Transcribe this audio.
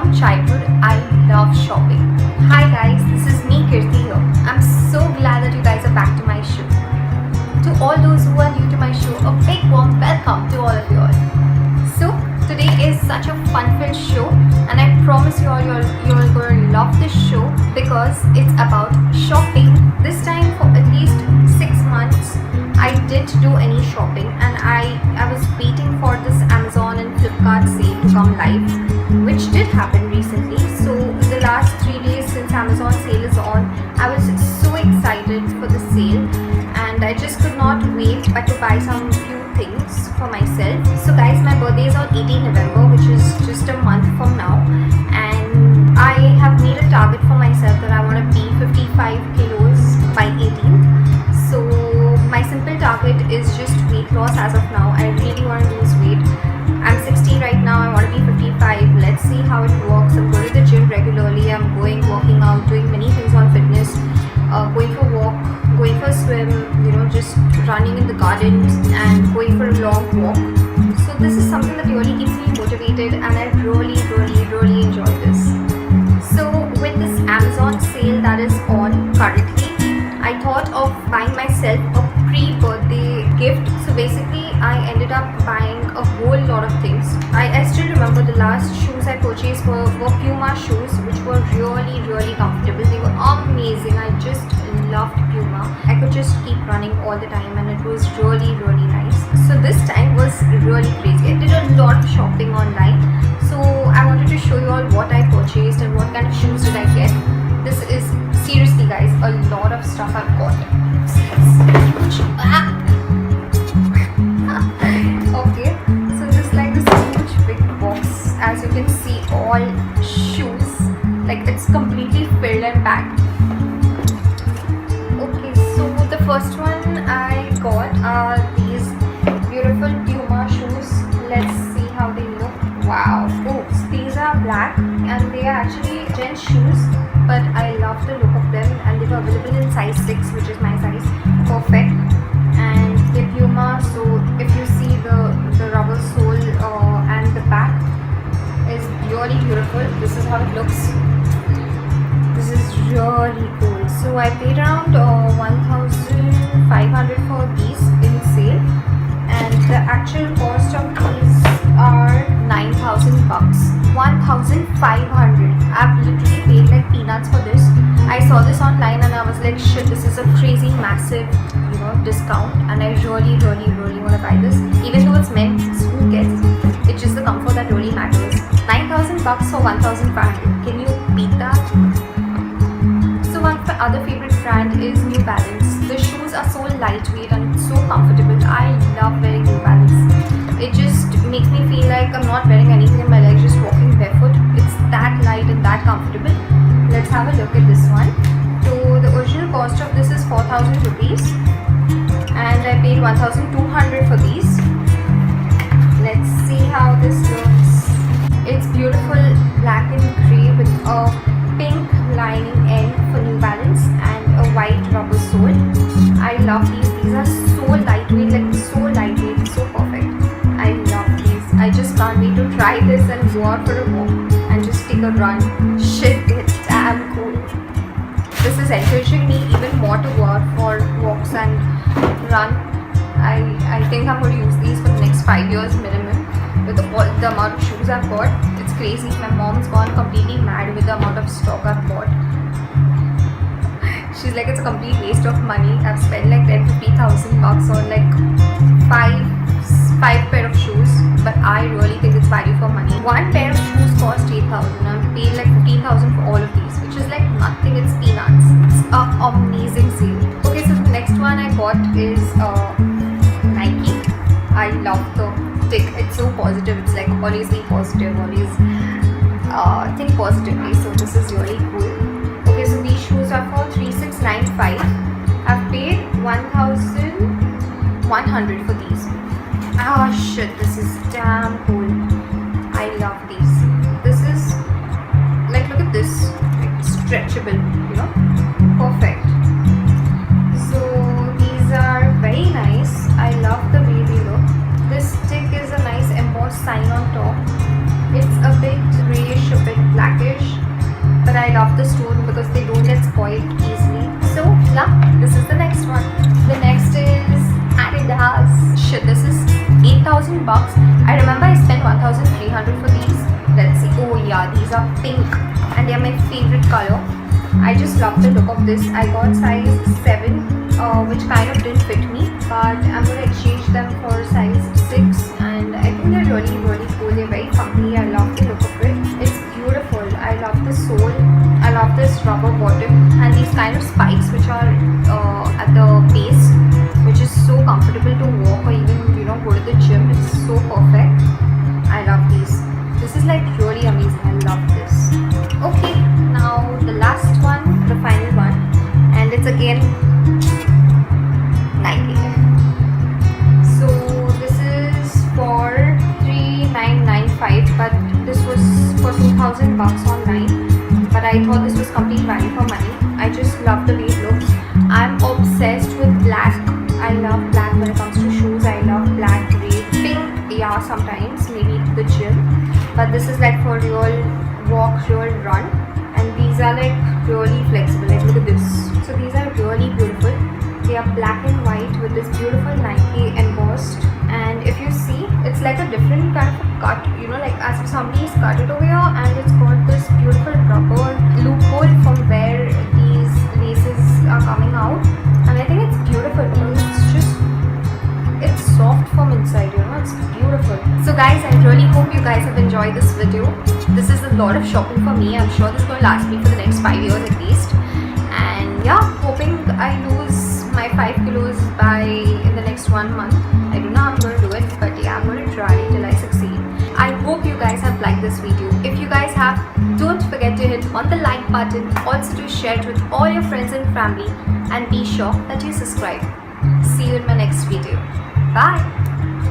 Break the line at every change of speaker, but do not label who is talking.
from childhood, I love shopping. Hi guys, this is me Kirti here. I'm so glad that you guys are back to my show. To all those who are new to my show, a big warm welcome to all of you all. So today is such a fun-filled show, and I promise you all you're going to love this show because it's about shopping. This time for at least 6 months I didn't do any shopping, and I was waiting for this Amazon and Flipkart sale to come live, which did happen recently. So the last 3 days since Amazon sale is on, I was so excited for the sale, and I just could not wait but to buy some few things for myself. So guys, my birthday is on 18 November, which is just a month from now, and I have made a target for myself that I want to be 55 kilos by 18th. So my simple target is just weight loss as of now. I really want to lose weight. I'm 60 right now, I want to be 55. Let's see how it works. I'm going to the gym regularly. I'm working out, doing many things on fitness, going for a walk, going for a swim, just running in the gardens and going for a long walk. So this is something that really keeps me motivated, and I really enjoy this. So with this Amazon sale that is on currently, I thought of buying myself a pre-birthday gift. So basically I ended up buying a whole lot of things. I still remember the last shoes I purchased were Puma shoes, which were really comfortable. They were amazing. I just loved Puma. I could just keep running all the time, and it was really nice. So this time was really crazy. I did a lot of shopping online. So I wanted to show you all what I purchased and what kind of shoes did I get. This is seriously guys a lot of stuff I've got. Okay, so this is like this huge big box. As you can see, all shoes, like it's completely filled and packed. Okay, so the first one I got are these beautiful Puma shoes. Let's see how they look. Wow. Oh, so these are black and they are actually gents shoes, but I love the look of them, and they were available in size 6, which is my size. Perfect. And the Puma, so if you see the rubber sole and the back is really beautiful. This is how it looks. This is really cool. So I paid around 1,500 for these in sale, and the actual cost of these are 9,000 bucks. 1,500. I've literally paid like peanuts for this. I saw this online and I was like, shit, this is a crazy massive discount, and I really want to buy this. Even though it's men's, who cares? It's just the comfort that really matters. 9,000 bucks for 1,500. Can you beat that? So one of my other favorite brand is New Balance. The shoes are so lightweight and so comfortable. I love wearing New Balance. It just makes me feel like I'm not wearing anything in my legs, just walking barefoot. It's that light and that comfortable. Let's have a look at this one. So the original cost of this is 4,000 rupees, and I paid 1,200 for these. Let's see how this looks. It's beautiful black and grey with a pink lining end for New Balance and a white rubber sole. I love these. These are so lightweight, so perfect. I love these. I just can't wait to try this and go out for a walk and just take a run. Shit, it's damn cool. This is encouraging me even more to go out for walks and run. I think I'm going to use these for the next 5 years minimum. With all the amount of shoes I've got, it's crazy. My mom's gone completely mad with the amount of stock I've bought. She's like, it's a complete waste of money. I've spent like 10,000-50,000 bucks on like five pair of shoes, but I really think it's value for money. One pair of shoes cost 8,000. I'm paid like 15,000 for all of these, which is like nothing. It's peanuts. It's an amazing sale. Okay, so the next one I got is Nike. I love the tick. It's so positive. It's like always be positive, always think positively. So this is really cool. Okay, so these shoes are for 3,695. I've paid 1,100 for these. Ah shit, this is damn cool. I love these. This is like, look at this, like stretchable, perfect. So these are very nice. I love the way they look. This stick is a nice embossed sign on top. It's a bit grayish, a bit black. yeah, these are pink and they are my favorite color. I just love the look of this. I got size 7, which kind of didn't fit me, but I'm going to exchange them for size 6, and I think they're really cool. They're very comfy. I love the look of it. It's beautiful. I love the sole. I love this rubber bottom and these kind of spikes which are at the base, which is so comfortable to walk or even go to the gym. It's so perfect. I love these. This is like really amazing. I love this. Okay, now the last one, the final one, and it's again Nike. So this is for 3,995, but this was for 2,000 bucks online. But I thought this was complete value for money. I just love the way it looks. I'm obsessed with black. I love black when it comes to shoes. I love black, gray, pink, yeah, sometimes maybe to the gym. But this is like for real walk, real run. And these are like really flexible. Like look at this. So these are really beautiful. They are black and white with this beautiful Nike embossed. And if you see, it's like a different kind of a cut, like as if somebody's cut it over here, and it's got this beautiful rubber loophole from where these laces are coming out. And I think it's beautiful because it's soft from inside, it's beautiful. So guys, I really hope you guys have enjoyed this video. This is a lot of shopping for me. I'm sure this is going to last me for the next 5 years at least. And yeah, hoping I lose my 5 kilos in the next 1 month. I don't know how I'm going to do it, but yeah, I'm going to try till I succeed. I hope you guys have liked this video. If you guys have, don't forget to hit on the like button. Also to share it with all your friends and family, and be sure that you subscribe. See you in my next video. Bye.